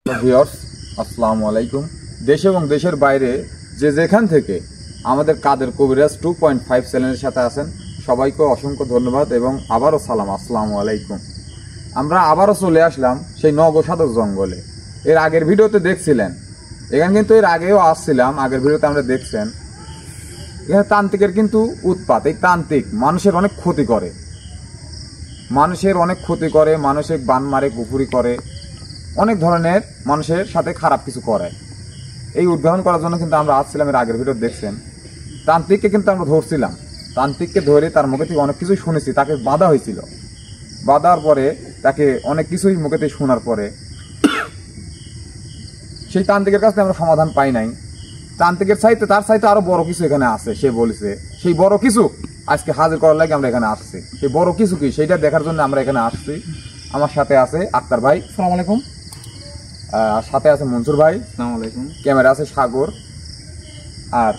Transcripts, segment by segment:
Viewers আসসালামু আলাইকুম। দেশ এবং দেশের বাইরে যে যেখান থেকে আমাদের কাদের কবিরাজ 2.5 চ্যানেলের সাথে আছেন সবাইকে অসংখ্য ধন্যবাদ এবং আবারও সালাম, আসসালামু আলাইকুম। আমরা আবারও চলে আসলাম সেই নগসাধক জঙ্গলে। এর আগের ভিডিওতে দেখছিলেন, এখানে কিন্তু এর আগেও আসছিলাম, আগের ভিডিওতে আমরা দেখছেন এখানে তান্ত্রিকের কিন্তু উৎপাত। এই তান্ত্রিক মানুষের অনেক ক্ষতি করে, মানুষের বান মারে, কুপুরি করে, অনেক ধরনের মানুষের সাথে খারাপ কিছু করে। এই উদ্ঘাটন করার জন্য কিন্তু আমরা আসছিলাম। এর আগের ভিডিও দেখছেন, তান্ত্রিককে কিন্তু আমরা ধরছিলাম। তান্ত্রিককে ধরে তার মুখে থেকে অনেক কিছুই শুনেছি। তাকে বাধা হয়েছিল, বাধার পরে তাকে অনেক কিছুই মুখে থেকে শোনার পরে সেই তান্ত্রিকের কাছে আমরা সমাধান পাই নাই। তান্ত্রিকের চাইতে তার চাইতে আরো বড় কিছু এখানে আছে। সে বলেছে সেই বড় কিছু আজকে হাজির করার লাগে আমরা এখানে আসছি। সেই বড় কিছু কি সেইটা দেখার জন্য আমরা এখানে আসছি। আমার সাথে আছে আক্তার ভাই, আসসালামু আলাইকুম। আর সাথে আছে মনসুর ভাই, আসসালামু আলাইকুম। ক্যামেরা আছে সাগর, আর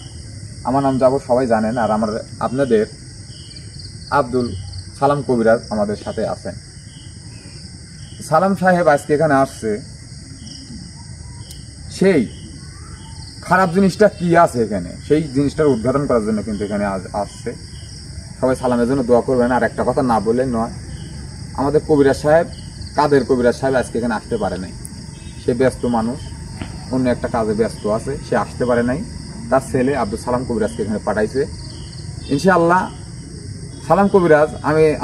আমার নাম যাবো সবাই জানেন। আর আপনাদের আব্দুল সালাম কবিরাজ আমাদের সাথে আছেন। সালাম সাহেব আজকে এখানে আসছে সেই খারাপ জিনিসটা কি আছে এখানে, সেই জিনিসটার উদ্ঘাটন করার জন্য কিন্তু এখানে আসছে। সবাই সালামের জন্য দোয়া করবেন। আর একটা কথা না বললে নয়, আমাদের কবিরাজ সাহেব, কাদের কবিরাজ সাহেব আজকে এখানে আসতে পারে নাই। সে ব্যস্ত মানুষ, অন্য একটা কাজে ব্যস্ত আছে, সে আসতে পারে নাই। তার ছেলে আব্দুল সালাম কবিরাজকে এখানে পাঠাইছে। ইনশাআল্লাহ সালাম কবিরাজ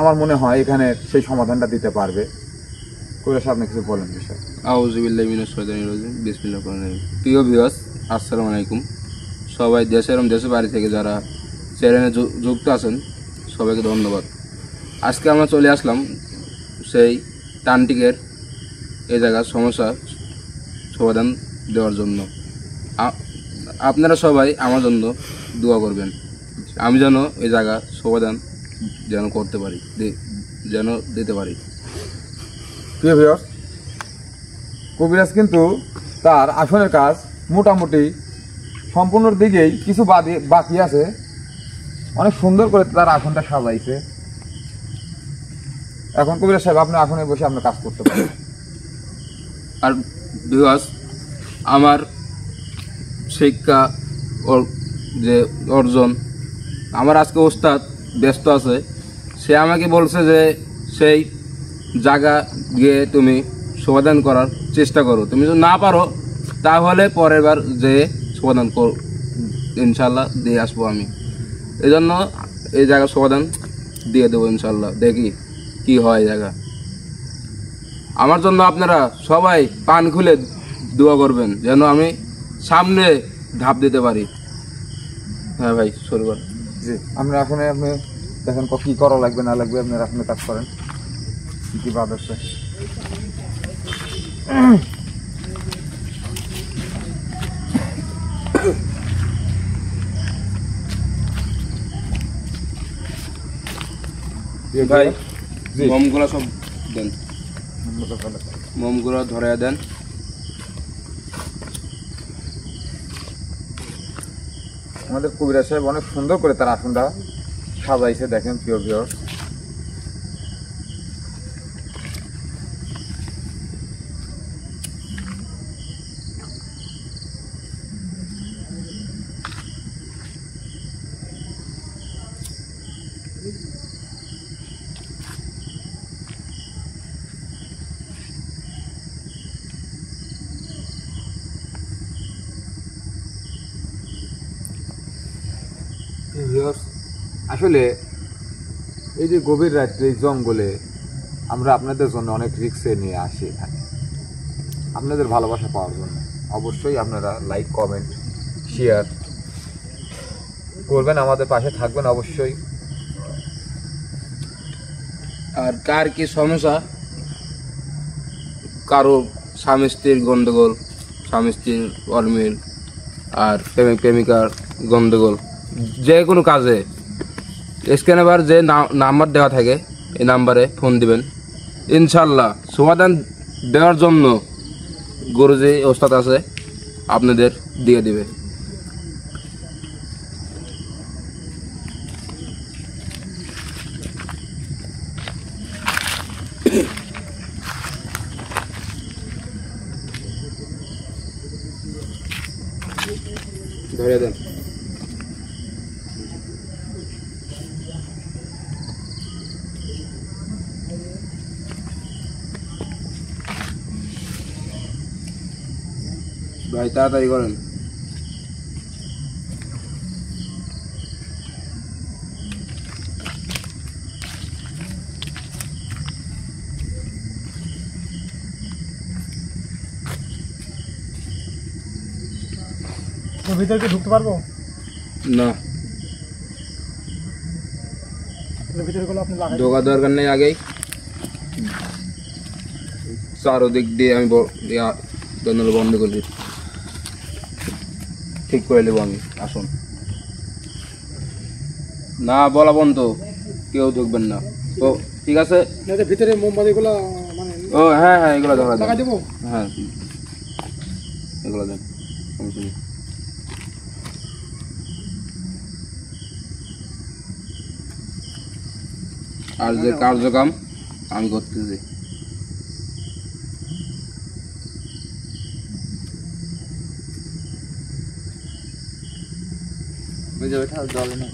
আমার মনে হয় এখানে সেই সমাধানটা দিতে পারবে। কবিরাজ আপনি কিছু বলেন বিষয়। আউযু বিল্লাহি মিনাশ শাইতানির রাজিম, বিসমিল্লাহির রহমানির রহিম। প্রিয় ভিউয়ার্স, আসসালামু আলাইকুম। সবাই দেশের এবং দেশের বাইরে থেকে যারা চ্যানেলে যুক্ত আছেন সবাইকে ধন্যবাদ। আজকে আমরা চলে আসলাম সেই তান্ত্রিকের এই জায়গার সমস্যা সমাধান দেওয়ার জন্য। আপনারা সবাই আমার জন্য দোয়া করবেন, আমি যেন এই জায়গা সমাধান যেন করতে পারি, যেন দিতে পারি। প্রিয় ভিউয়ার্স, কবিরাজ কিন্তু তার আসনের কাজ মোটামুটি সম্পূর্ণর দিকেই, কিছু বাকি আছে। অনেক সুন্দর করে তার আসনটা সাজাইছে। এখন কবিরাজ সাহেব আপনি আসনে বসে আপনার কাজ করতে পারেন। আর ভিউয়ার্স, আমার শিক্ষা যে অর্জন, আমার আজকে ওস্তাদ ব্যস্ত আছে, সে আমাকে বলছে যে সেই জায়গা গিয়ে তুমি সমাধান করার চেষ্টা করো, তুমি যদি না পারো তাহলে পরের বার যে সমাধান করো, ইনশাল্লাহ দিয়ে আসবো আমি। এই জন্য এই জায়গার সমাধান দিয়ে দেবো ইনশাল্লাহ। দেখি কি হয় জায়গা। আমার জন্য আপনারা সবাই পান খুলে দোয়া করবেন যেন আমি সামনে ধাপ দিতে পারি। হ্যাঁ ভাই, শুরু কর। জি, আমরা এখন আপনি দেখেন কি করা লাগবে না লাগবে, আপনারা আপনি কাজ করেন। কি বাদ আছে ভাই, মোমগুলো সব দেন, মোমগুলো ধরে দেন। আমাদের কবিরাজ সাহেব অনেক সুন্দর করে তার আসনটা সাজাইছে, দেখেন প্রিয় ভিউয়ার্স। আসলে এই যে গভীর রাত্রে এই জঙ্গলে আমরা আপনাদের জন্য অনেক রিস্কে নিয়ে আসি এখানে, আপনাদের ভালোবাসা পাওয়ার জন্য। অবশ্যই আপনারা লাইক, কমেন্ট, শেয়ার করবেন, আমাদের পাশে থাকবেন অবশ্যই। আর কার কি সমস্যা, কারো স্বামী স্ত্রীর গন্ডগোল, স্বামী স্ত্রীর অর্মিল, আর প্রেমিক প্রেমিকার গন্ডগোল, যে কোনো কাজে স্ক্যানার যে নাম্বার দেওয়া থাকে এই নাম্বারে ফোন দিবেন, ইনশাল্লাহ সমাধান দেওয়ার জন্য গুরুজি ওস্তাদ আছে, আপনাদের দিয়ে দিবে। ধরে দেন। ভাই তাড়াতাড়ি করেন। ভিতরে কি ঢুকতে পারবো না, ভিতরে গুলো আপনি লাগাই ঢোকা দরকার নেই। আগেই চারোদিক দিয়ে আমি জানালা বন্ধ করে দিই, ঠিক করে নেবো আমি। আসুন না, বলা বন্ধ, কেউ ঢুকবেন না। ও ঠিক আছে। ভিতরে মোমবাতি গুলো মানে ও হ্যাঁ হ্যাঁ, এগুলো দেখা লাগাই দেবো। হ্যাঁ এগুলো দেন, সমস্যা নেই। আর যে কার্যক্রম আমি করতেছি, জলে না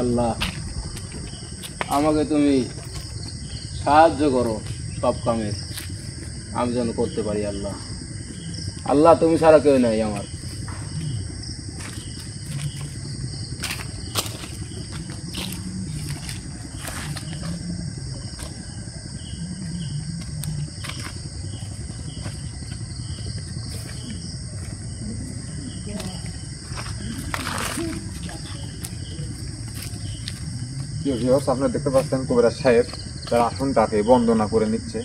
আল্লাহ আমাকে তুমি সাহায্য করো সব কামে, আমি যেন করতে পারি। আল্লাহ আল্লাহ তুমি ছাড়া কেউ নাই আমার। আপনারা দেখতে পাচ্ছেন কবিরাজ সাহেব তার আসনটাকে বন্দনা করে নিচ্ছে।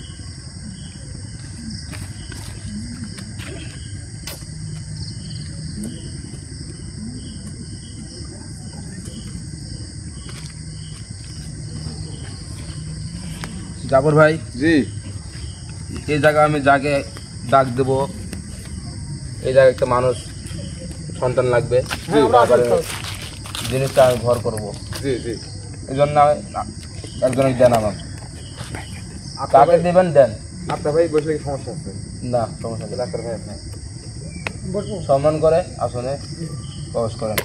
জাফর ভাই, জি, এই জায়গা আমি যাকে ডাক দেব, এই জায়গায় একটা মানুষ সন্তান লাগবে, জিনিসটা আমি ঘর করবো। জি জি, এই জন্য একজনকে দেন আমার। কাকে দেবেন দেন। আপনার ভাই বসলে কি সমস্যা আছে? না সমস্যা নেই, ডাক্তার ভাই আপনি বসবো। সম্মান করে আসনে প্রবেশ করেন।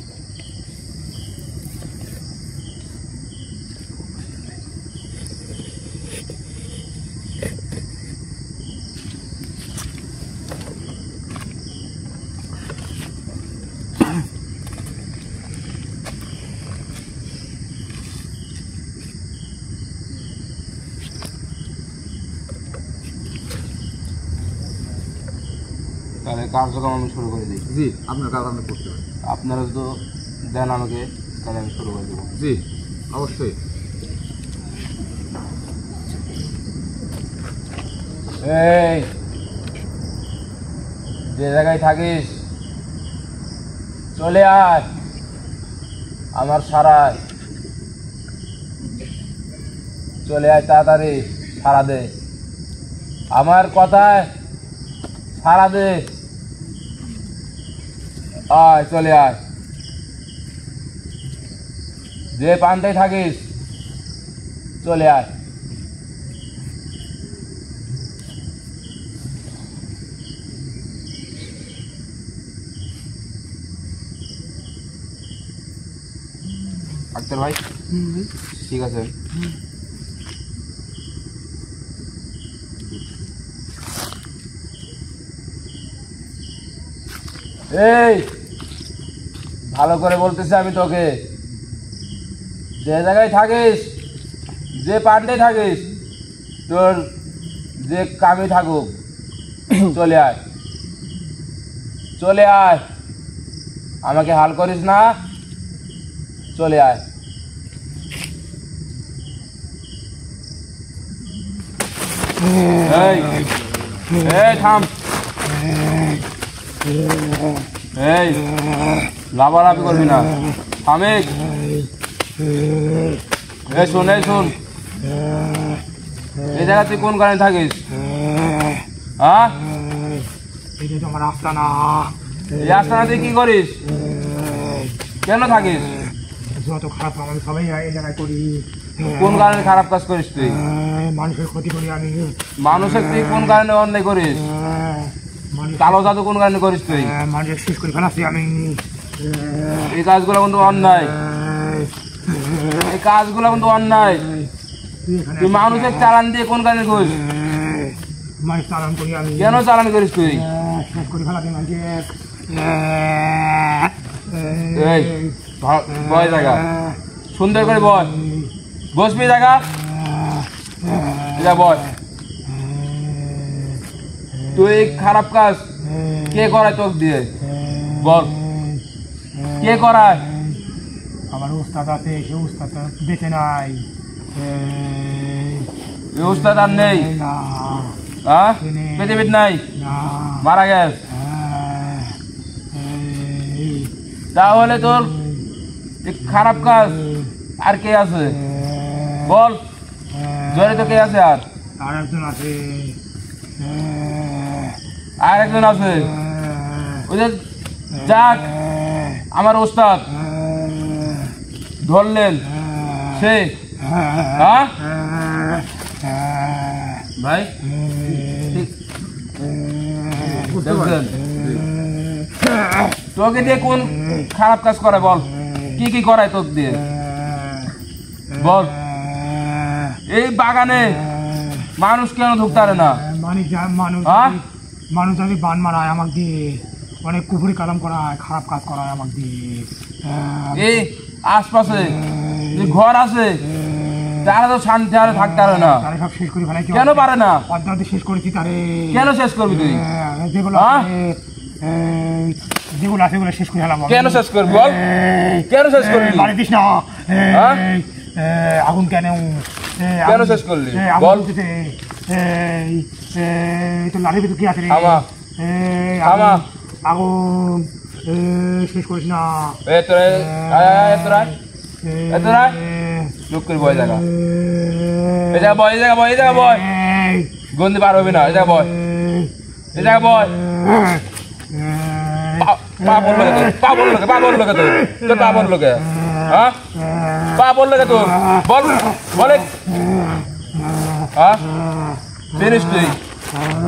তাহলে কার্যক্রম আমি শুরু করে দিই। জি, আপনার কাজ আপনি করতে পারেন। আপনারা তো দেন আমাকে, তাহলে আমি শুরু করে দেবো। জি অবশ্যই। এই যে জায়গায় থাকিস চলে আয় আমার সারায়, চলে আয় তাড়াতাড়ি, সারা দে আমার কথায়, সারা দে, আয় চলে আয়। যে প্রান্তে থাকিস চলে আয়। আক্তার ভাই ঠিক আছে। এই ভালো করে বলতেছি আমি তোকে, যে জায়গায় থাকিস, যে প্রান্তে থাকিস, তোর যে কামে থাকুক চলে আয়, চলে আয়, আমাকে হাল করিস না, চলে আয়। এই থাম, এই লাভালাভি করবি না সামিক। এই শোন এই জায়গা তুই কোন কারণে থাকিস? হ্যাঁ এটা তো আমার আস্তানা। এই আস্তানা তুই কি করিস? কেন থাকিস? যত খারাপ কাম আমি সবাই এই জায়গায় করি। কোন কারণে খারাপ কাজ করিস তুই? মানুষের ক্ষতি করি আমি। মানুষের তুই কোন কারণে অন্যায় করিস? কালো জাদু কোন কারণে করিস তুই? মানুষের শেষ করে ফেলাচ্ছি আমি। এই কাজগুলো কিন্তু অন্যায়, এই কাজগুলো কিন্তু অন্যায়। তুই মানুষের চালান দিয়ে কোন কারণে করিস? মানুষ চালান করি আমি। কেন চালান করিস তুই? শেষ করে ফেলাচ্ছি মানুষের। এই বয় জায়গা সুন্দর করে বয়, বসবি জায়গা বয়। তুই খারাপ কাজ কে করায় তোকে দিয়ে বল, কে করায়? আমার উস্তাদ আছে, সে উস্তাদ বেঁচে নাই। এই উস্তাদ আর নেই? না হ্যাঁ পৃথিবীর নাই, না মারা গেছে। তাহলে তোর এই খারাপ কাজ আর কে আছে বল, জড়িত কে আছে? আর একজন আছে। আর একজন আছে ওই যে যাক আমার ওস্তাদ ধরলেন সে। হ্যাঁ ভাই দেখছেন তোকে দিয়ে কোন খারাপ কাজ করে বল, কি কি করায় তোকে দিয়ে বল? এই বাগানে মানুষ কেন ঢুকতে পারে না? মানুষ যদি বান মারায় আমাকে দিয়ে, অনেক কুফুরি কালাম করায়, খারাপ কাজ করায় আমাকে দিয়ে। এই আশপাশে যে ঘর আছে তারা তো শান্তি আরে থাকতে পারে না, তারা সব শেষ করে ফেলাই। কেন পারে না? পদ্মাবতী শেষ করেছি তারে। কেন শেষ করবি তুই? যেগুলো যেগুলো আছে সেগুলো শেষ করে ফেলাম। কেন শেষ করবি বল, কেন শেষ করবি? বাড়ি দিস না। আগুন কেন কেন শেষ করলি বল? তো লাঠির ভিতর কি আছে রে? আগুন শেষ করিস না। চুপ করে বয় জায়গা, এই জায়গা বয়, এই জায়গা বয়, এই জায়গা বয়, গন্ধি পার হবি না। এই জায়গা বয়, এই জায়গা বয়। পা পড়লো কে তোর? পা পড়লো কে? পা পড়লো কে তোর? তোর পা পড়লো কে? হ্যাঁ পা পড়লো কে তোর? বল বলে। হ্যাঁ চিনিস তুই?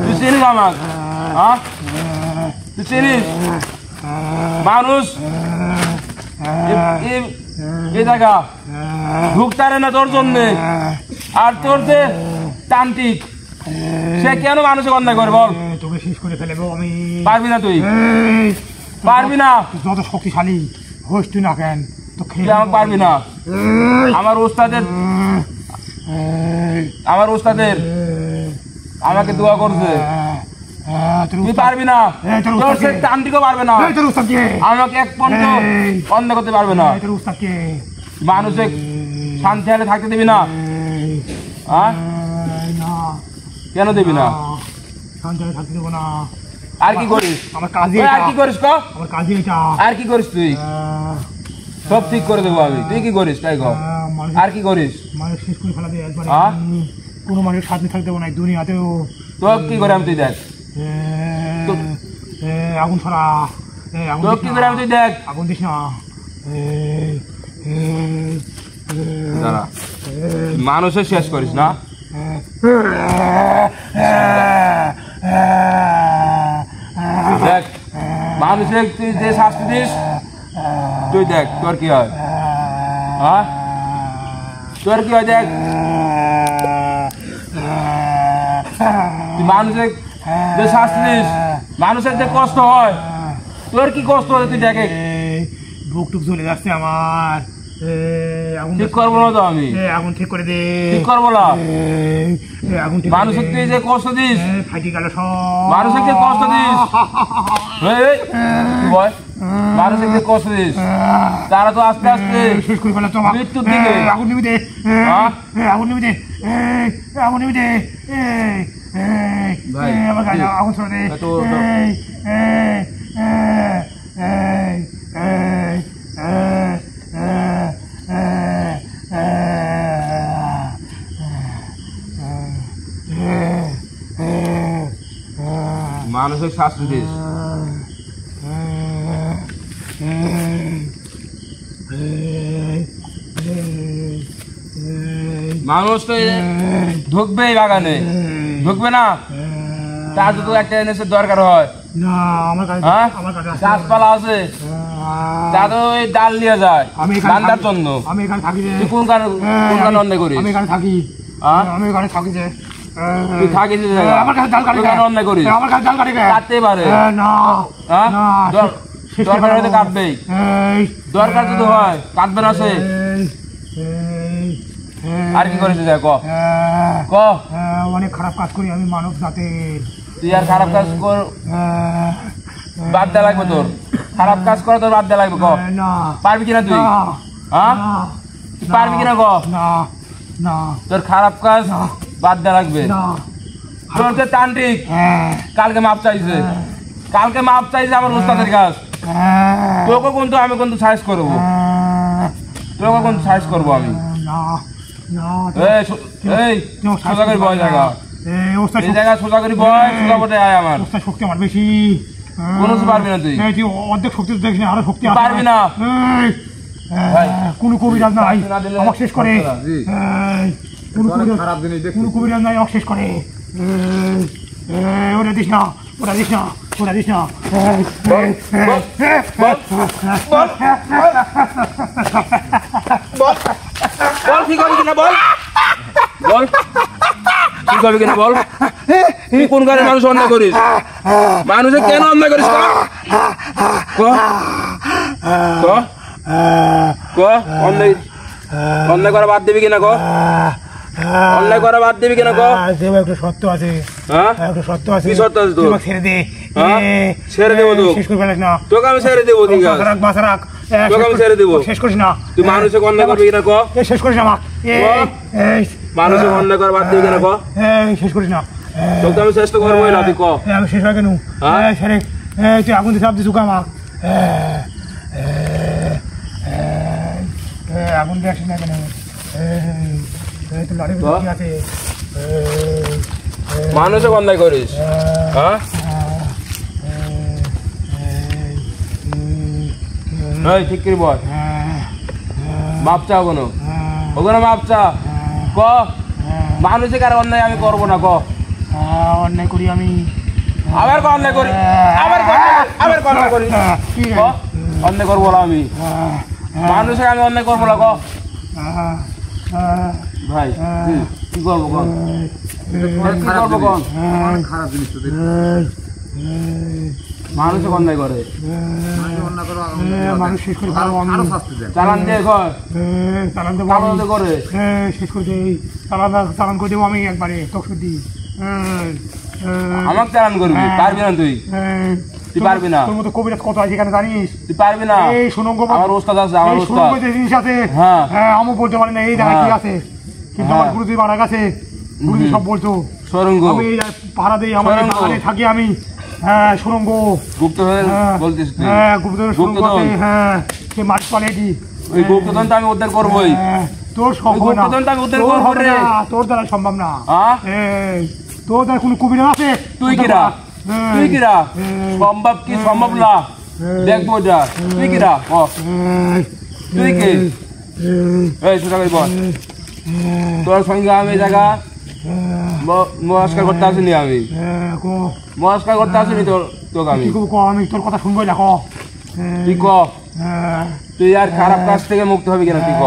তুই চিনিস আমাকে? হ্যাঁ তুই চিনিস মানুষ এই জায়গা ঢুকতে পারে না তোর জন্যে? আর তোর যে তান্ত্রিক সে কেন মানুষের অন্যায় করে বল? তোকে শেষ করে ফেলবো আমি। পারবি না তুই, পারবি না। যত শক্তিশালী হোস তুই না কেন, তো তুই আমাকে পারবি না। আমার ওস্তাদের আমাকে দোয়া করছে, তুই পারবি না। তোর সে তান্ত্রিকও পারবে না, আমাকে এক পর্যন্ত অন্ধ করতে পারবে না। মানুষের শান্তি হালে থাকতে দিবি না। হ্যাঁ কেন দিবি না? শান্তি হালে থাকতে দেবো না। আর কি করিস? আমার কাজে আর কি করিস ক? আমার কাজে এটা। আর কি করিস তুই? সব ঠিক করে দেবো আমি। তুই কি করিস তাই কর। আর কি করিস? মানুষ শেষ করে ফেলা দেয় একবার। কোনো মানুষের সাথে থাকতে দেবো না দুনিয়াতেও। তো কি করে আমি তুই দেখ, আগুন ছড়া। তো কি করে আমি তুই দেখ, আগুন দিস না। মানুষের শেষ করিস না। দেখ মানুষের তুই যে শাস্তি দিস তুই দেখ তোর কি হয়। হ্যাঁ তোর কি হয় দেখ। তুই মানুষের যে শাস্তি দিস, মানুষের যে কষ্ট হয়, তোর কি কষ্ট হয় তুই দেখে। বুক টুক চলে যাচ্ছে আমার। ঠিক করবো না তো আমি। আগুন ঠিক করে দে। ঠিক করবো না। আগুন মানুষের তুই যে কষ্ট দিস, ফাটি গেল সব। মানুষের যে কষ্ট দিস, মানুষের যে কষ্ট দিস তারা তো আস্তে আস্তে শেষ করে ফেলা। তোমার মৃত্যুর দিকে। আগুন নিবি দে, আগুন নিবি দে, আগুন নিবি দে। আমার গায়ে আগুন ছড়া দে। মানসিক শাস্তি দিস। মানুষ তো ঢুকবে এই বাগানে, ঢুকবে না? তার তো একটা এনেছে দরকার হয় না, আমার কাছে হ্যাঁ আমার কাছে আছে। গাছপালা আছে, তা তো ওই ডাল নিয়ে যায় আমি এখানে বান্দার থাকি। জন্য। আমি এখানে থাকি যে। তুই কোন কারণে অন্যায় করিস? আমি এখানে থাকি। হ্যাঁ? আমি এখানে থাকি যে। তুই থাকিস এই জায়গায়? আমার কাছে ডাল কাটি কোন কারণে অন্যায় করিস? আমার কাছে ডাল কাটি কাটতেই পারে। না হ্যাঁ? না, শেষ দরকার করে হয়তো দাও। কাটবেই, এই, দরকার যদি হয় কাটবে না সে। এই, আর কি করিস ক ক? অনেক খারাপ কাজ করি আমি মানব জাতের। তুই আর খারাপ কাজ কর, বাদ দেওয়া লাগবে তোর। খারাপ কাজ করে তোর বাদ দেওয়া লাগবে ক? না পারবি কিনা তুই? না, হ্যাঁ না, তুই পারবি কিনা ক? না না তোর খারাপ কাজ বাদ দেওয়া লাগবে। না। তোর যে তান্ত্রিক কালকে মাপ চাইছে, কালকে মাপ চাইছে আমার উস্তাদের কাজ। তোকে কিন্তু আমি কিন্তু সাইজ করবো, তোকে কিন্তু সাইজ করবো আমি। না না, এই সোজা করে বয় জায়গা, এই জায়গা সোজা করে বয়, সোজা পথে আয় আমার। শক্তি আমার বেশি। কোনো কিছু পারবি না তুই। তুই অর্ধেক শক্তি তো দেখিস না, আরো শক্তি আছে। পারবি না। ভাই, কোনো কবিরাজ নাই না দিলে আমাকে শেষ করে। জি। কোনো অনেক কবিরাজ খারাপ জিনিস দেখছি। কোনো কবিরাজ নাই আমাকে শেষ করে। ওটা দিস না, ওটা দিস না, ওটা দিস না। বল ঠিক হবে কিনা বল, বল ঠিক হবে কিনা বল। তুই কোন কারণে মানুষ অন্যায় করিস? মানুষে কেন অন্যায় করিস ক? ক ক ক অন্যায় অন্যায় করা বাদ দিবি কিনা ক? অন্যায় করা বাদ দিবি কিনা ক? একটু সত্য আছে, হ্যাঁ একটু সত্য আছে। কি সত্য আছে তোর? তুই আমাকে ছেড়ে দে। হ্যাঁ? ছেড়ে দেবো তো? শেষ করে ফেলিস না। তোকে আমি ছেড়ে দেবো, ঠিক আছে? রাখ, বাসা রাখ। তোকে আমি ছেড়ে দেবো। শেষ করিস না। তুই মানুষে অন্যায় করবি কিনা ক? শেষ করিস না আমাকে। মানুষে অন্যায় করা বাদ দিবি কিনা ক? শেষ করিস না। তোকে আমি চেষ্টা করবো না, তুই ক। আমি শেষ হয় কেন? হ্যাঁ? সেরে তুই আগুন দিয়ে চাপ দিস আমাকে। আগুন দিয়ে আসিস না কেন? তোর লাঠি কি আছে? মানুষে অন্যায় করিস, হ্যাঁ? এই ঠিক করে বল, মাপ চা ওখানে, ওখানে মাপ চা ক। মানুষে কার অন্যায় আমি করবো না ক? অন্যায় করি আমি। আবার ক অন্যায় করি, আবার অন্যায় করি ক? অন্যায় করবো না আমি, মানুষে আমি অন্যায় করবো না ক? ভাই কি করবো কন? কি করবো কন? অনেক খারাপ জিনিস তো দেখছি। মানুষে অন্যায় করে, মানুষ অন্যায় করো, মানুষ শেষ করে আরো ফেলবো আমি। আরো শাস্তি দেন। চালান দিয়ে কয়, চালান দেবো চালান আমি। দিয়ে করে। শেষ করে দেই। চালান করে দেবো আমি একবারে তোকে সত্যি। আমাকে চালান করবি, পারবি না তুই, তুই পারবি না। তোর মতো কবিরাজ কত আছে এখানে জানিস? তুই পারবি না। এই সুনঙ্গ আমার ওস্তাদ আছে, আমার ওস্তাদ। যে জিনিস আছে, হ্যাঁ। আমি বলতে পারি না এই জায়গায় কি হ্যাঁ। আছে, কিন্তু আমার হ্যাঁ। গুরুজি মারা গেছে, গুরুজি সব বলতো। সরঙ্গ আমি এই পাহারা দিই, আমার এই সুড়ঙ্গ। বাগানে থাকি আমি। হ্যাঁ, সুরঙ্গ। গুপ্ত হ্যাঁ, বলতিস তুই? হ্যাঁ, গুপ্তধনের সুরঙ্গ গুপ্তধন। আছে, হ্যাঁ, সে মাটি পালে কি। ওই গুপ্তধন তো আমি উদ্ধার করবোই। হ্যাঁ, তোর সম্ভব না, গুপ্তধন তো আমি উদ্ধার তোর করবো হবে রে। না, তোর দ্বারা সম্ভব না। হ্যাঁ? এই, তোর দ্বারা কোনো কবিরাজ আছে? তুই কিরা, তুই কিরা? এই, সম্ভব কি সম্ভব না দেখবো এটা। তুই কিরা ও, তুই কি? এই সোজা করে বল, তোর সঙ্গে আমি এই জায়গা নমস্কার করতে আসিনি, আমি নমস্কার করতে আসিনি তোকে আমি। আমি তোর কথা শুনবোই না। তুই ক, তুই আর খারাপ কাজ থেকে মুক্ত হবি কিনা তুই ক?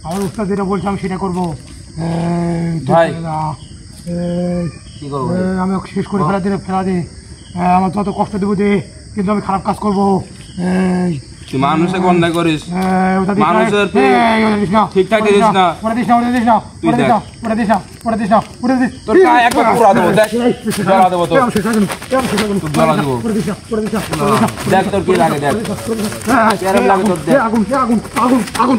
আমার উস্তাদ যেটা বলছে আমি সেটা করবো। ভাই। কি করবো? আমি ওকে শেষ করে ফেলা দে। আমার যত কষ্ট দেবো দে, কিন্তু আমি খারাপ কাজ করবো। তুই মানুষে অন্যায় করিস, মানুষের তুই ঠিকঠাক দিস না। তুই দেখ। তোর গায়ে একবার পুরা দেবো, দেখ জ্বলা দেবো তোর, জ্বলা দেবো। দেখ তোর কি লাগে, দেখ কেরম লাগে তোর, দেখ। আগুন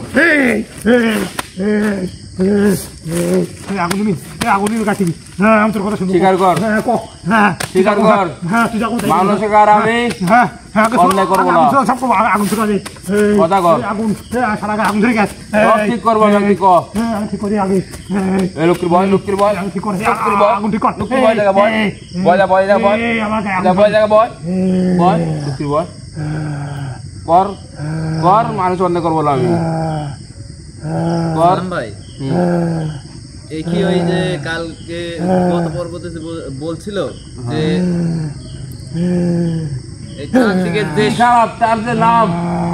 আগুন দিবি আগুন দিবি কাটি হ্যাঁ আমি তোর কথা শুনবো স্বীকার কর। হ্যাঁ ক হ্যাঁ স্বীকার কর। হ্যাঁ তুই যখন মানুষের আর আমি হ্যাঁ হ্যাঁ অন্যায় করবো না। সব করবো আগুন ঠিক আছে কথা কর। আগুন সারা গায়ে আগুন ধরে গেছে সব ঠিক করবো আমি, তুই ক। হ্যাঁ আমি ঠিক করি আগে এই লক্ষ্মীর বয়, লক্ষ্মীর বয়, আমি ঠিক করে লক্ষ্মীর বয়, আগুন ঠিক কর লক্ষ্মীর বয় জায়গা বয়, বয় যা, বয় যা, বয় আমার গায়ে যা, আগুন বয় জায়গা বয়, বয় লক্ষ্মীর বয় কর কর, মানুষ অন্যায় করবো না আমি কর। ভাই এই কি ওই যে কালকে গত পর্বতে যে বলছিল যে এই তান্ত্রিকের যে খারাপ তার যে নাম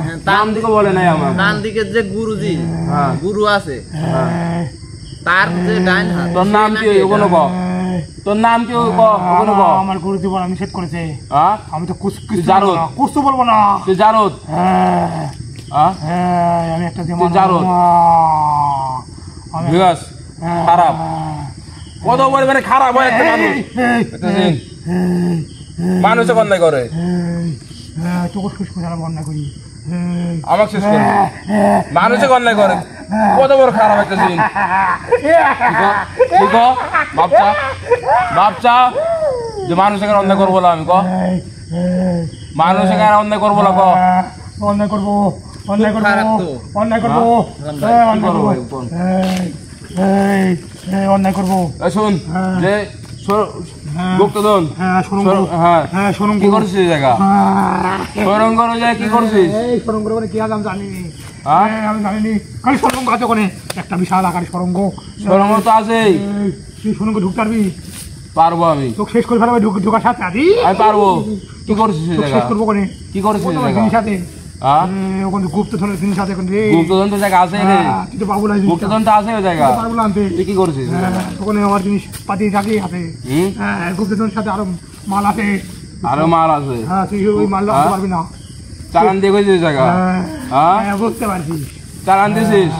হ্যাঁ, নাম দিকে বলে নাই আমার। তান্ত্রিকের যে গুরুজি হ্যাঁ। গুরু আছে তার যে ডাইন হাত তোর নাম কি ওগুলো ক, তোর নাম কি ক ওগুলো ক। আমার গুরু জীবন আমি সেট করেছে হ্যাঁ আমি তো তুই জারদ। কুস্তু বলবো না তুই জারদ। হ্যাঁ হ্যাঁ হ্যাঁ আমি একটা তুই জারদ। বিকাশ খারাপ, কত পরিমাণে খারাপ হয় একটা মানুষ। মানুষে অন্যায় করে, তোকে শেষ করে অন্যায় করি আমাকে শেষ করে মানুষে অন্যায় করে, কত বড় খারাপ একটা জিনিস। বাপচা বাপচা যে মানুষের অন্যায় করবো না আমি ক, মানুষের অন্যায় করবো না ক। অন্যায় করবো অন্যায় করবো খারাপ তো। অন্যায় করবো অন্যায় করবো অন্যায় করবো এই শোন যে গুপ্তধন, হ্যাঁ সুরঙ্গ হ্যাঁ হ্যাঁ সুরঙ্গ কি করছিস এই জায়গা, সুরঙ্গ অনুযায়ী কি করছিস? এই সুরঙ্গ মানে কি আজ আমি জানিনি হ্যাঁ? আমি জানিনি খালি সুরঙ্গ আছে ওখানে একটা বিশাল আকারে সুরঙ্গ সুরঙ্গ তো আছেই, তুই সুরঙ্গ ঢুকতে পারবি পারবো আমি, তোকে শেষ করে ফেলাবে ঢোকার সাথে আদি আমি পারবো। কি করছিস এই তোকে জায়গা, শেষ করবো ওখানে কি করছিস এই জায়গা? জিনিস আছে হ্যাঁ ওখানে গুপ্ত ধরনের জিনিস আছে ওখানে রে গুপ্তধন তো জায়গা আছে রে, তুই তো বাবুলা গুপ্তধন তো আছে ওই জায়গা, বাবুলা আনতে তুই কি করছিস? ওখানে আমার জিনিস পাতি জাগে আছে হুম হ্যাঁ গুপ্ত ধরনের সাথে আরো মাল আছে আরো মাল আছে, হ্যাঁ তুই ওই মাল রাখতে পারবি না চালান দিয়ে গেছিস এই জায়গা, হ্যাঁ হ্যাঁ বুঝতে পারছি চালান দিছিস,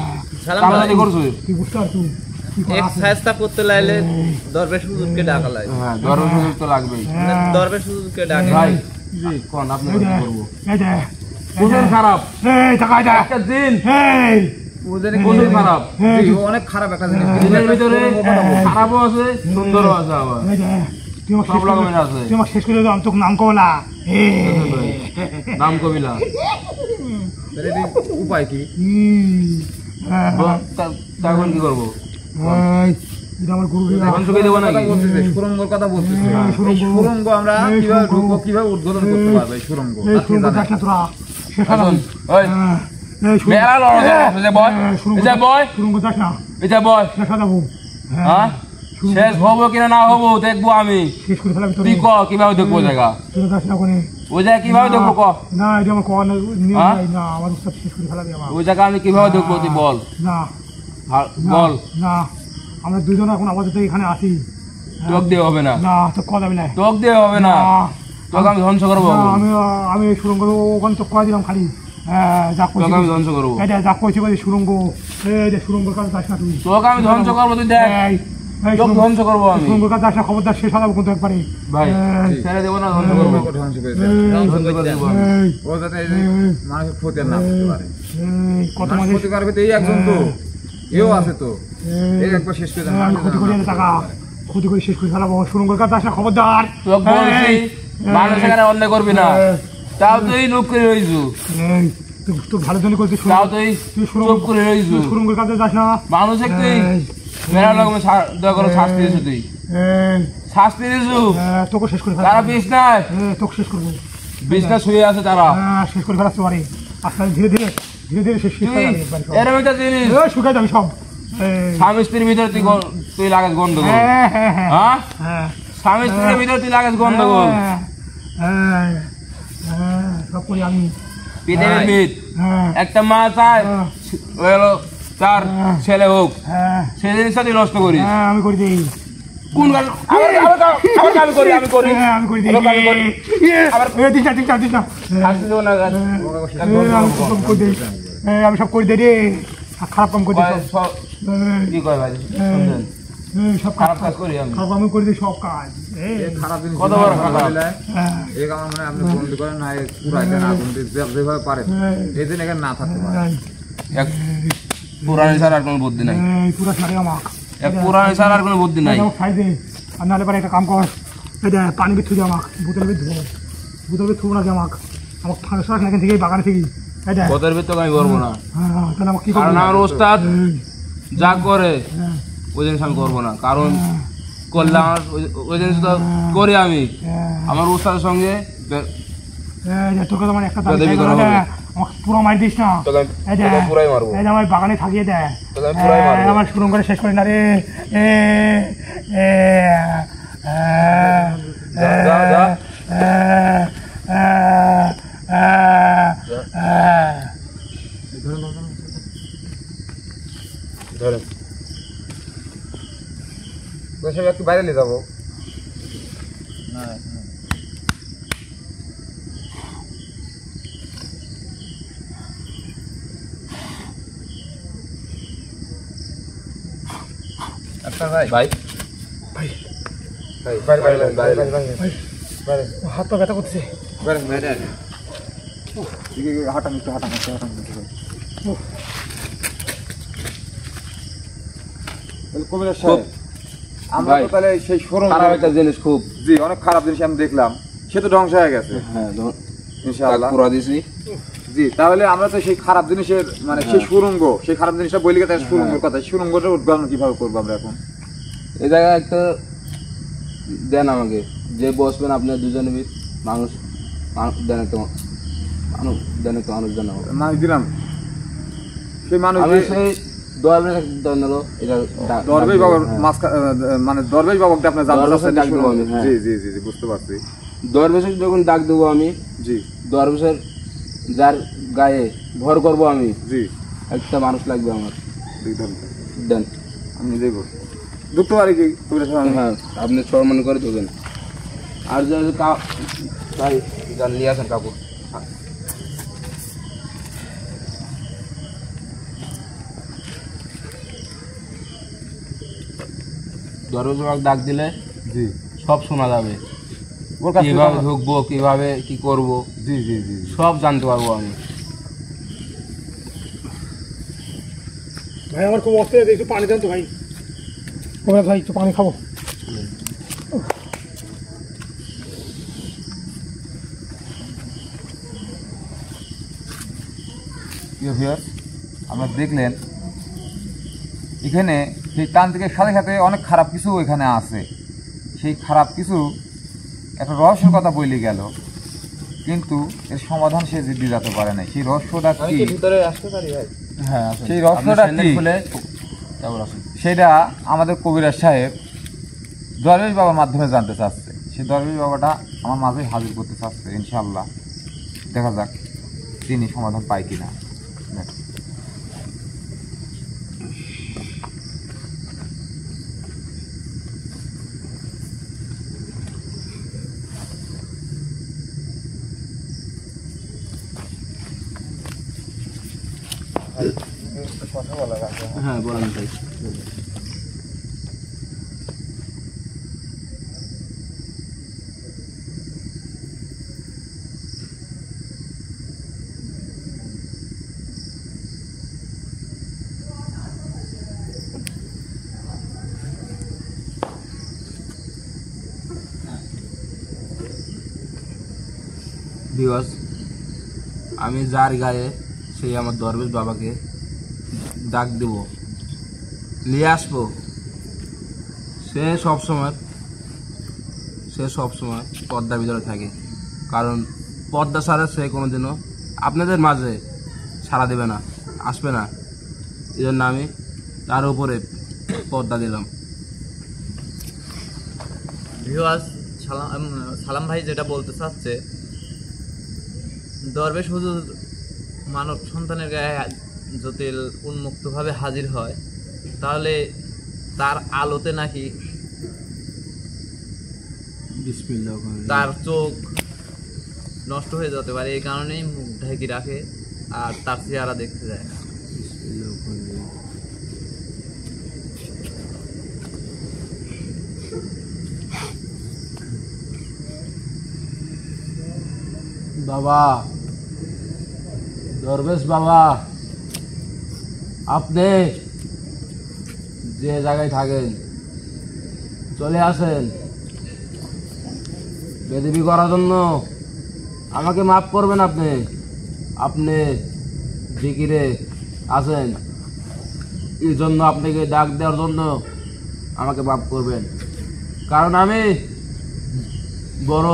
সালাম চালানি করছিস। তুই বুঝতে পারছি এক্সারসাইজটা করতে লাইলে দরবেশ হুজুরকে ডাকা লাগে হ্যাঁ দরবার সুযোগ তো লাগবেই। দরবেশ হুজুরকে ডাকে ভাই জি কোন আপনি কি করবো? এই যে প্রচুর খারাপ এই টাকা এটা একটা দিন, এই প্রচুর খারাপ, জি, অনেক খারাপ একটা জিনিস। দিনের ভিতরে খারাপও আছে সুন্দরও আছে আবার, এই যে তুই আমাকে সব শেষ করে রকমের আছে। তুই আমাকে শেষ করে দাও আমি তোকে নাম কবলা নাম কবিলা তাহলে এটির উপায় কি? তখন কি করবো? এটা আমার গুরু ধ্বংসকে দেবো নাকি? কথা বলতেছে, সুরঙ্গর কথা বলতেছে। সুরঙ্গ। এই সুরঙ্গ আমরা এই কিভাবে সুরঙ্গ। ঢুকবো, কিভাবে উদ্বোধন করতে পারবো এই সুরঙ্গ? এই তার কি সুরঙ্গ জানেন? দেখ না তোরা শেখালাম আসুন, ওই এই সুরঙ্গ মেলা লড়ো তো, এই যে বয়, এই যে বয়, সুরঙ্গ দেখ না এই যে বয়, শেখা যাবো হ্যাঁ শেষ হবো কিনা না হবো দেখবো আমি, শেষ করে ফেলাবি তোর তুই ক কিভাবে দেখবো ওই জায়গা, তোর দেখ না ওখানে ওই জায়গা কিভাবে দেখবো ক, না এটা আমার কোয়া নিয়ম হ্যাঁ? নাই না আমার উস্তাদ শেষ করে ফেলাবি আমার ওই জায়গা আমি কিভাবে দেখবো তুই বল, না না, বল, না আমরা দুজন এখন আপাতত এখানে আছি তোক দিয়ে হবে না, না তো কথা যাবে না তোক দিয়ে হবে না, তোকে আমি ধ্বংস করবো, না, আমি সুরঙ্গ ওখানে তো কয়ে দিলাম খালি হ্যাঁ যা তোকে আমি কইছি ধ্বংস করবো, এটা যা কইছি বলি সুরঙ্গ এই যে সুরঙ্গর কাছে যাস না তুই তোকে আমি ধ্বংস করবো, তুই দেখ এই এই তোকে ধ্বংস করবো আমি, সুরঙ্গর কাছে যাস না খবরদার শেষ হারাবো কিন্তু একবারে ভাই এই, ছেড়ে দেবো না ধ্বংস করবো, সুরঙ্গ ধ্বংস করে দেবে। ধ্বংস করে দেবো আমি। এই, ও যাতে এই যে মানুষের ক্ষতি আর না করতে পারে। এই, কত মানুষ মানুষ ক্ষতি করবে তো এই একজন তো, এও আছে তো, এই একবার শেষ করে দেন, আমি মানুষ ক্ষতি যেন করি না না করতে টাকা পারে। ক্ষতি করে শেষ করে ফেলাবো সুরঙ্গর কাছে যাস না খবরদার তোকে বলছি এই, মানুষ এখানে অন্যায় করবি না, তাও তুই লোক করে রইছু, এই, তুই ভালো জন্য করছিস তাও তুই চুপ করে রইছু, সুরঙ্গের কাছে যাস না মানুষ তুই এই, মেলা রকমের দয়া করে শাস্তি দিয়েছো, তুই এই, শাস্তি দিয়েছু, তোকে শেষ করে তারা ফেলাবো বিছনায় তোকে শেষ করবো বিছনা শুয়ে আছে তারা, শেষ করে ফেলাতে পারে আস্তে আস্তে ধীরে ধীরে ধীরে ধীরে শেষ তুই করে যাবে একবারে সব। এরকম একটা জিনিস এই, শুকাই যাবে সব এই, স্বামী স্ত্রীর ভিতরে তুই লাগাস গন্ডগোল, হ্যাঁ হ্যাঁ হ্যাঁ হ্যাঁ হ্যাঁ স্বামী স্ত্রীর ভিতরে তুই লাগাস গন্ডগোল, হ্যাঁ, হ্যাঁ, হ্যাঁ, সব করি আমি পৃথিবীর মিথ হ্যাঁ একটা মা চায় ওই হলো তার ছেলে হোক, হ্যাঁ সেই জিনিসটা তুই নষ্ট করিস, হ্যাঁ আমি করে দিই কোন গান আমি করি হ্যাঁ আমি করে দিই আবার আমি করি। আবার দিস না দিস না দিস না শাস্তি দেবো না, আমি সব করে দিই আমি সব করে দিই রে খারাপ কাম করে দিই সব সব কি কয় ভাই শুনছেন? সব খারাপ কাজ করি আমি, খারাপ আমি করে দিই সব কাজ এই খারাপ জিনিস কত বড় ভালো খারাপ? দিলে, হ্যাঁ এই কারণে মানে আপনি বন্দি করেন না, এই পুরাই দেন আগুন দিয়ে যেভাবে পারেন, এই দিন এখানে না থাকতে পারে। এক পুরানি ছাড়া আর কোনো বুদ্ধি নাই, এই পুরা সারে আমাক পুরানি ছাড়া আর কোনো বুদ্ধি নাই। খাই দে আর নাহলে পরে একটা কাম কর, এই যে পানি বিথু দে আমাক, বোতল বিথু না দে আমাক সরাস না থেকে বাগান থেকে এই যে বোতলের ভিতরে আমি করবো না, হ্যাঁ তাহলে আমাকে কি কারণ করবি? আমার ওস্তাদ যা করে হ্যাঁ, ওই জিনিস আমি করবো না, কারণ করলে আমার ওই জিনিস তো করি আমি হ্যাঁ। আমার ওস্তাদের সঙ্গে এই যে তোকে তো মানে একটা দাবি বেদবি করা চাই, হবে। আমাকে পুরো মার দিস না, তোকে আমি- এই যে তোকে পুরাই মারবো, এই যে আমার বাগানে থাকিয়ে দেয়, তোকে আমি পুরাই মারবো। আমার শুরু করে শেষ করি না রে এ এ যা, যা, যা। ধরেন সব একটু বাইরে নিয়ে যাবো। আচ্ছা ভাই ভাই বাইরে বাইরে বাইরে বাইরে হাত পা ব্যথা করতেছে, বাইরে বাইরে হাঁটান একটু হাঁটান একটু হাঁটান কবিরাজ সাহেব, আমরা তো ভাই, তাহলে সেই শোরুম খারাপ একটা জিনিস খুব, জি অনেক খারাপ জিনিস আমি দেখলাম, সে তো ধ্বংস হয়ে গেছে হ্যাঁ ইনশাআল্লাহ। পুরা দিছি। জি তাহলে আমরা তো সেই খারাপ জিনিসের মানে সেই সুরঙ্গ, সেই খারাপ জিনিসটা বলি কথা সুরঙ্গের কথা, সুরঙ্গটা উদ্ঘাটন কিভাবে করবো আমরা এখন? এই জায়গায় একটা দেন আমাকে, যে বসবেন আপনার দুজনে মানুষ দেন একটা মানুষ, দেন একটা মানুষ দেন আমাকে। মানুষ দিলাম, সেই মানুষ আমি সেই দরবেশ দেন হলো এটা দরবেশ বাবার মানে দরবেশ বাবাকে আপনি জানতে দরবেশের চাচ্ছেন? ডাক দেবো আমি, হ্যাঁ। জি জি জি জি বুঝতে পারছি। দরবেশের যখন ডাক দেবো আমি, জি দরবেশের যার গায়ে ভর করবো আমি, জি একটা মানুষ লাগবে আমার, দেখুন দেন। আমি নিজেই বলছি ঢুকতে পারি কি কবিরাজ সাহেব? হ্যাঁ আপনি সম্মান করে দেবেন। আর যদি ভাই যান নিয়ে আসেন কাপড়। দরজা ডাক দিলে জি সব শোনা যাবে, ওর কাছে কিভাবে ঢুকবো, কিভাবে কি করব, জি জি জি সব জানতে পারবো আমি। ভাই আমার খুব অস্থির, একটু পানি দেন তো ভাই, কবিরাজ ভাই একটু পানি খাবো। আমরা দেখলেন এখানে সেই তান্ত্রিকের সাথে সাথে অনেক খারাপ কিছু এখানে আছে, সেই খারাপ কিছু একটা রহস্যের কথা বলে গেল, কিন্তু এর সমাধান সে দিতে যেতে পারে না। সেই রহস্যটা কি, ভিতরে আসতে পারি ভাই? হ্যাঁ সেই রহস্যটা কি সেটা আমাদের কবিরাজ সাহেব দরবেশ বাবার মাধ্যমে জানতে চাচ্ছে। সেই দরবেশ বাবাটা আমার মাঝে হাজির করতে চাচ্ছে ইনশাআল্লাহ। দেখা যাক তিনি সমাধান পায় কিনা। হ্যাঁ বলেন ভাই। ভিউয়ার্স, আমি যার গায়ে সেই আমার দরবেশ বাবাকে ডাক দেব, নিয়ে আসবো, সে সবসময় পর্দার ভিতরে থাকে, কারণ পর্দা ছাড়া সে কোনোদিনও আপনাদের মাঝে সাড়া দেবে না, আসবে না। এই জন্য আমি তার উপরে পর্দা দিলাম। ভিউয়ার্স, সালাম ভাই যেটা বলতে চাচ্ছে, দরবেশ হুজুর মানব সন্তানের গায়ে যদি উন্মুক্তভাবে হাজির হয়, তাহলে তার আলোতে নাকি বিসমিল্লাহ তার চোখ নষ্ট হয়ে যেতে পারে, এই কারণেই মুখ ঢেকে রাখে আর তার চেহারা দেখতে যায় না। বাবা, দরবেশ বাবা, আপনি যে জায়গায় থাকেন চলে আসেন বেদবি করার জন্য। আমাকে মাফ করবেন আপনি, আপনি জিকিরে আসেন এই জন্য, আপনাকে ডাক দেওয়ার জন্য আমাকে মাফ করবেন, কারণ আমি বড়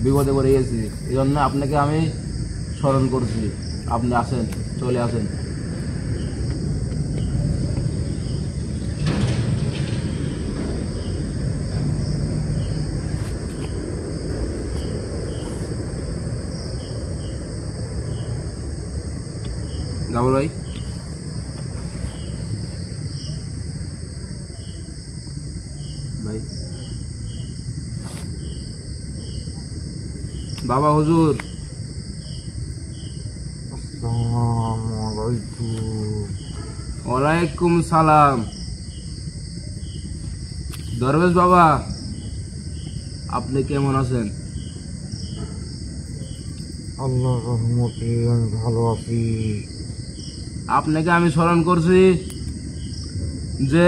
বিপদে পড়ে গেছি, এই জন্য আপনাকে আমি স্মরণ করছি। আপনি আসেন, চলে আসেন। গাবর ভাই, ভাই বাবা হুজুর, ওয়ালাইকুম সালাম। দরবেশ বাবা, আপনি কেমন আছেন? আল্লাহর রহমতে আমি ভালো আছি। আপনাকে আমি স্মরণ করছি যে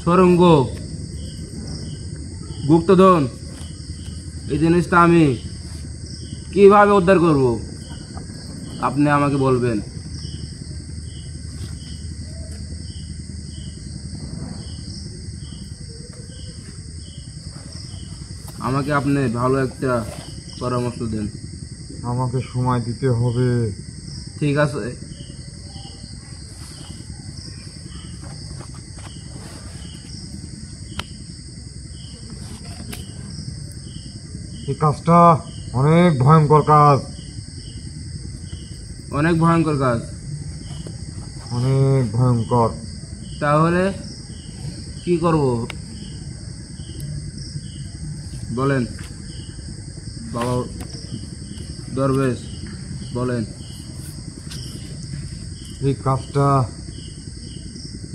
সুড়ঙ্গ গুপ্তধন এই জিনিসটা আমি কিভাবে উদ্ধার করব আপনি আমাকে বলবেন। আমাকে আপনি ভালো একটা পরামর্শ দেন। আমাকে সময় দিতে হবে। ঠিক আছে। এই কাজটা অনেক ভয়ঙ্কর কাজ, অনেক ভয়ঙ্কর কাজ। অনেক ভয়ঙ্কর। তাহলে কি করব বলেন বাবা দরবেশ, বলেন। এই কাজটা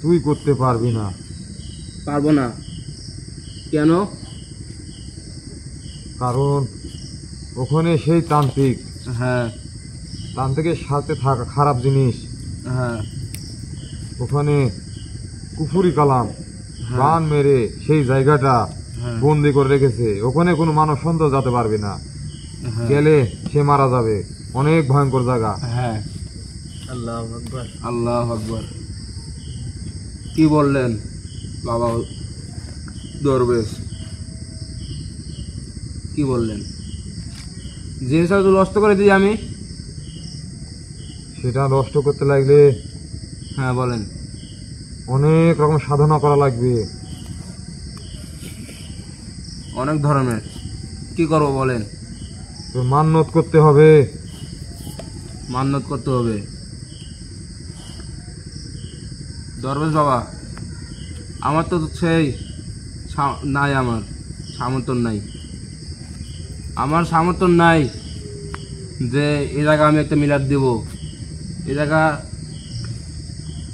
তুই করতে পারবি না। পারবো না কেন? কারণ ওখানে সেই তান্ত্রিক, হ্যাঁ তান্ত্রিকের সাথে থাকা খারাপ জিনিস, হ্যাঁ ওখানে কুফুরি কালাম হ্যাঁ। বান মেরে সেই জায়গাটা হ্যাঁ। বন্দি করে রেখেছে। ওখানে কোনো মানব সন্তান যেতে পারবে না, হ্যাঁ। গেলে সে মারা যাবে। অনেক ভয়ঙ্কর জায়গা। হ্যাঁ। আল্লাহু আকবার। আল্লাহু আকবার। কি বললেন বাবা দরবেশ, কি বললেন? জিনিসটা তো নষ্ট করে দিই আমি। সেটা নষ্ট করতে লাগলে হ্যাঁ বলেন। অনেক রকম সাধনা করা লাগবে। অনেক ধরনের। কি করবো বলেন? তো মান্যত করতে হবে। মান্যত করতে হবে। দরবেশ বাবা, আমার তো সেই নাই, আমার সামর্থ্য নাই। আমার সামর্থ্য নাই যে এ জায়গা আমি একটা মিলাদ দেব, এ জায়গা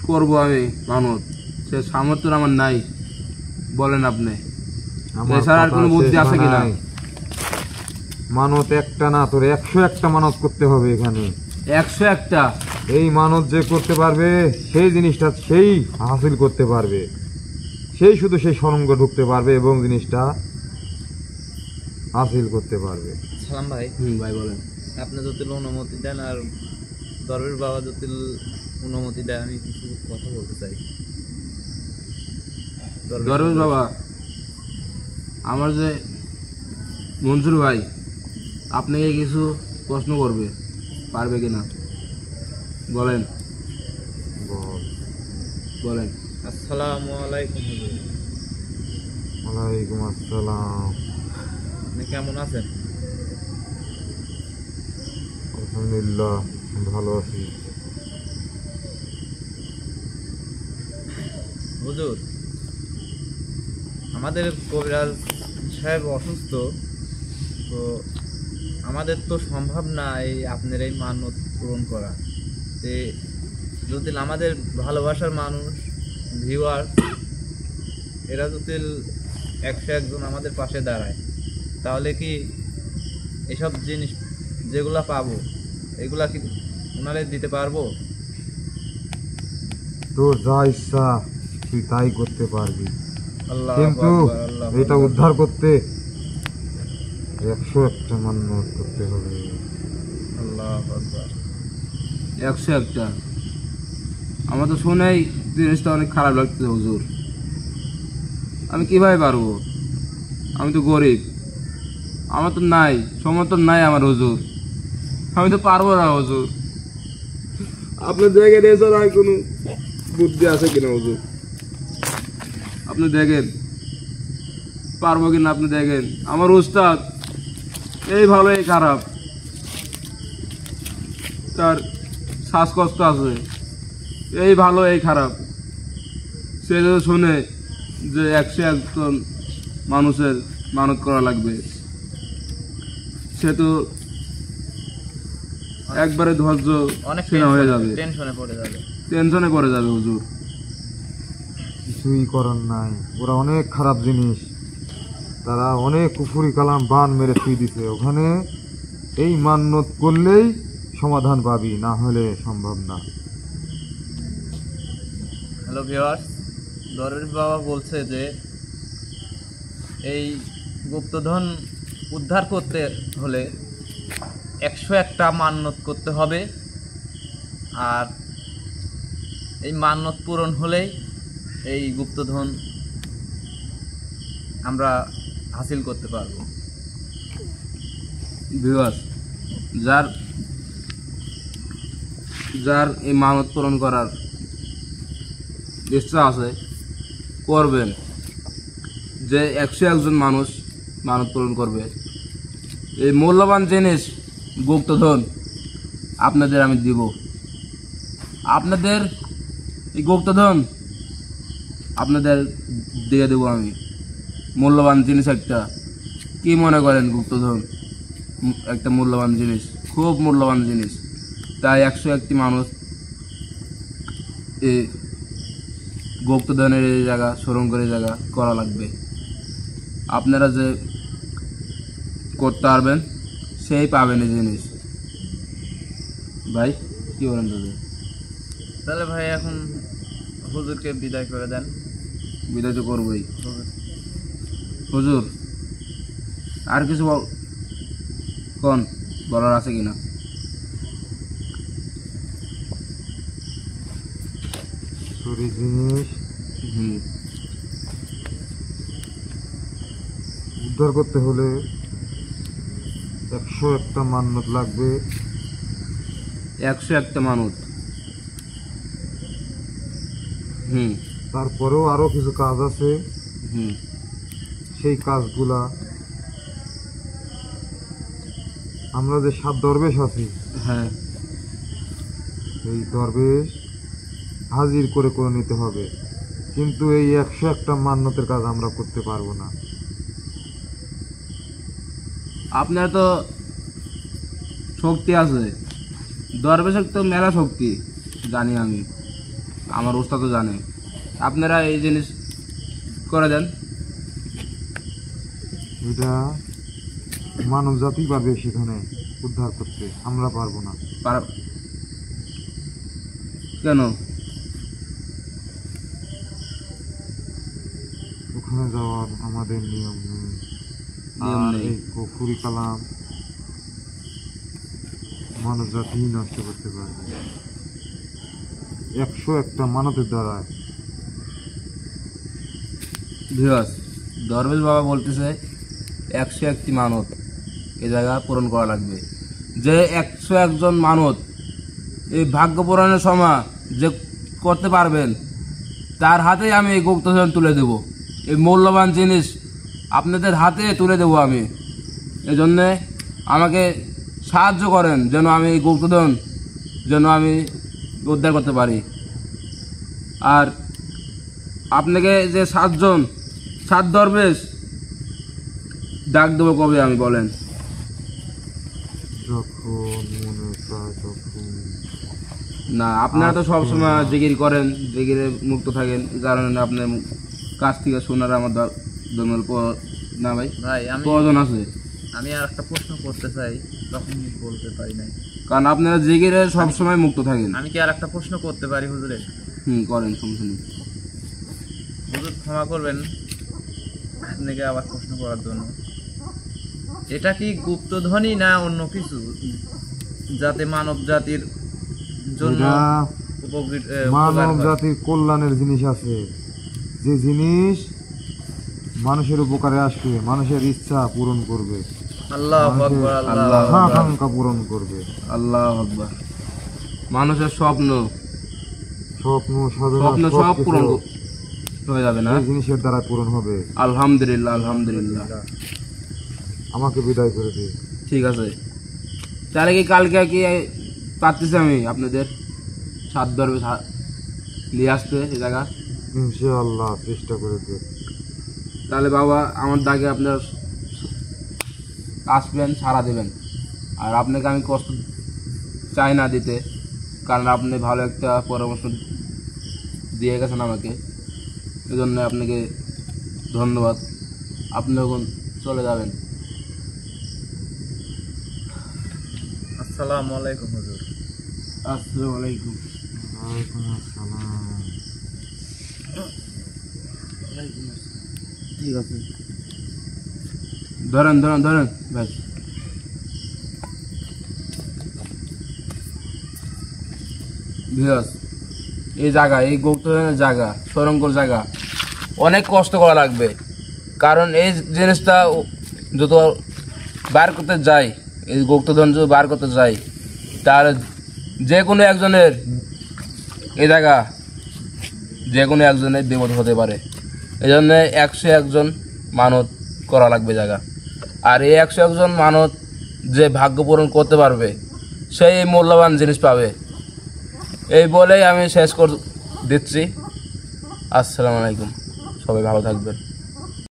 করবো আমি মানত, সে সামর্থ্য আমার নাই। বলেন আপনি, আমার এছাড়া আর কথা কোনো বুদ্ধি শেষ আছে হয় কিনা? নাই। মানত একটা না, তোর 101টা মানত করতে হবে এখানে। 101টা? এই মানত যে করতে পারবে সেই জিনিসটা সেই হাসিল করতে পারবে, সেই শুধু সেই সরঙ্গ ঢুকতে পারবে এবং জিনিসটা হাসিল করতে পারবে। সালাম ভাই, ভাই বলেন। আপনি যদি অনুমতি দেন আর দরবেশ বাবা যদি অনুমতি দেয়, আমি কিছু কথা বলতে চাই। দরবেশ বাবা, আমার যে মনসুর ভাই আপনাকে কিছু প্রশ্ন করবে, পারবে কিনা বলেন। বল। বলেন। আসসালামু আলাইকুম হুজুর, ওয়ালাইকুম আসসালাম। আপনি কেমন আছেন? আলহামদুলিল্লাহ ভালো আছি। হুজুর, আমাদের কবিরাজ সাহেব অসুস্থ, তো আমাদের তো সম্ভব না এই আপনার এই মানত পূরণ করা। যে যদি আমাদের ভালোবাসার মানুষ ভিউয়ার এরা যদি 101 জন আমাদের পাশে দাঁড়ায়, তাহলে কি এসব জিনিস যেগুলা পাবো এগুলা কি ওনারে দিতে পারবো? তোর যা ইচ্ছা তুই তাই করতে পারবি, আল্লাহ কিন্তু আকবার, আল্লাহ এটা উদ্ধার করতে 101টা মান্যত করতে হবে। আল্লাহ আকবার। 101টা? আমার তো শুনেই জিনিসটা অনেক খারাপ লাগছে হুজুর। আমি কিভাবে পারবো? আমি তো গরিব, আমার তো নাই, সমর্থন নাই আমার হুজুর। আমি তো পারবো না হুজুর। আপনার জায়গায় এছাড়া আর কোনো বুদ্ধি আছে কিনা হুজুর? আপনি দেখেন পারবো কিনা, আপনি দেখেন। আমার উস্তাদ এই ভালো এই খারাপ, তার শ্বাসকষ্ট আছে, এই ভালো এই খারাপ। সে যদি শুনে যে 101জন মানুষের মানত করা লাগবে, সে তো একবারে ধৈর্য অনেক ছেঁড়া হয়ে যাবে, টেনশনে পড়ে যাবে। টেনশনে পড়ে যাবে হুজুর। কিছুই করার নাই, ওরা অনেক খারাপ জিনিস, তারা অনেক কুফুরি কালাম বান মেরে থুই দিছে ওখানে। এই মান্যত করলেই সমাধান পাবি, না হলে সম্ভব না। হ্যালো ভিউয়ার্স, দরবেশ বাবা বলছে যে এই গুপ্তধন উদ্ধার করতে হলে 101টা মান্যত করতে হবে, আর এই মান্যত পূরণ হলেই এই গুপ্তধন আমরা হাসিল করতে পারবো। ভিউয়ার্স, যার যার এই মানত পূরণ করার ইচ্ছা আছে করবেন। যে 101জন মানুষ মানত পূরণ করবে, এই মূল্যবান জিনিস গুপ্তধন আপনাদের আমি দিব। আপনাদের এই গুপ্তধন আপনাদের দিয়ে দেবো আমি। মূল্যবান জিনিস একটা, কি মনে করেন? গুপ্তধন একটা মূল্যবান জিনিস, খুব মূল্যবান জিনিস। তাই 101টি মানুষ এই গুপ্তধনের এই জায়গা, স্মরণ করে জায়গা করা লাগবে। আপনারা যে করতে পারবেন সেই পাবেন এই জিনিস। ভাই কি বলেন দাদা? তাহলে ভাই এখন হুজুরকে বিদায় করে দেন। বিদায় তো করবোই হুজুর, হুজুর। আর কিছু কোন বলার আছে কিনা? চুরি জিনিস উদ্ধার করতে হলে 101টা মান্যত লাগবে। 101টা মানত। তারপরেও আরো কিছু কাজ আছে, সেই কাজগুলা আমরা যে 7 দরবেশ আছি, হ্যাঁ, এই দরবেশ হাজির করে করে নিতে হবে। কিন্তু এই 101টা মান্যতের কাজ আমরা করতে পারবো না। আপনার তো শক্তি আছে, দরবেশের তো মেলা শক্তি জানি আমি, আমার ওস্তাদ তো জানে। আপনারা এই জিনিস করে দেন। এটা মানব জাতি পারবে সেখানে উদ্ধার করতে, আমরা পারবো না। কেন? ওখানে যাওয়ার আমাদের নিয়ম নেই। নিয়ম আর নেই। এই কুফুরি কালাম মানব জাতি নষ্ট করতে পারবে 101টা মানতের দ্বারা। ভিউয়ার্স, দরবেশ বাবা বলতেছে 101টি মানত এই জায়গা পূরণ করা লাগবে। যে 101জন মানত এই ভাগ্য পূরণের সময় যে করতে পারবেন, তার হাতেই আমি এই গুপ্তধন তুলে দেব। এই মূল্যবান জিনিস আপনাদের হাতে তুলে দেব আমি। এই জন্যে আমাকে সাহায্য করেন, যেন আমি এই গুপ্তধন যেন আমি উদ্ধার করতে পারি। আর আপনাকে যে 7 দরবেশ ডাক দেবো কবে আমি বলেন? যখন মনে চায় তখন। না, আপনারা তো সবসময় জিকির করেন, জিকিরে মুক্ত থাকেন, কারণ আপনার কাছ থেকে শোনার আমার না ভাই ভাই প্রয়োজন আছে। আমি আর একটা প্রশ্ন করতে চাই, তখন বলতে পারি নাই। কারণ আপনারা জিকিরে সবসময় মুক্ত থাকেন। আমি কি আর একটা প্রশ্ন করতে পারি হুজুরে? করেন, সমস্যা নেই। হুজুর ক্ষমা করবেন আপনাকে আবার প্রশ্ন করার জন্য। এটা কি গুপ্তধনী না অন্য কিছু, যাতে মানব জাতির জন্য এটা মানব উপকার হয়? জাতির কল্যাণের জিনিস আছে, যে জিনিস মানুষের উপকারে আসবে, মানুষের ইচ্ছা পূরণ করবে, আল্লাহু আকবার, আল্লাহু আকবার। আকাঙ্ক্ষা পূরণ করবে। আল্লাহু আকবার। মানুষের স্বপ্ন স্বপ্ন সাধনা স্বপ্ন সব সবকিছু পূরণ হয়ে যাবে না? এই জিনিসের দ্বারা পূরণ হবে। আলহামদুলিল্লাহ, আলহামদুলিল্লাহ। আমাকে বিদায় করে দে। ঠিক আছে, তাহলে কি কালকে কি পারতেছি আমি আপনাদের সাত ধরবে নিয়ে আসতে এই জায়গা? ইনশাআল্লাহ চেষ্টা করে দে। তাহলে বাবা আমার দাগে আপনার আসবেন, সাড়া দেবেন। আর আপনাকে আমি কষ্ট চাই না দিতে, কারণ আপনি ভালো একটা পরামর্শ দিয়ে গেছেন আমাকে, এই জন্য আপনাকে ধন্যবাদ। আপনি এখন চলে যাবেন। আসসালামু আলাইকুম হুজুর। আসসালামু আলাইকুম। ওয়ালাইকুম আসসালাম। ঠিক আছে, ধরেন ধরেন ধরেন ভাই। এই জায়গা, এই গুপ্তধনের জায়গা, সরঙ্গর জায়গা অনেক কষ্ট করা লাগবে, কারণ এই জিনিসটা যত বার করতে যাই, এই গুপ্তধন যদি বার করতে যাই, তাহলে যে কোনো একজনের এই জায়গা, যে কোনো একজনের বিপদ হতে পারে। এই জন্য 101 জন মানত করা লাগবে জায়গা। আর এই 101 জন মানত যে ভাগ্য পূরণ করতে পারবে, সেই এই মূল্যবান জিনিস পাবে। এই বলেই আমি শেষ করে দিচ্ছি। আসসালামু আলাইকুম, সবাই ভালো থাকবেন।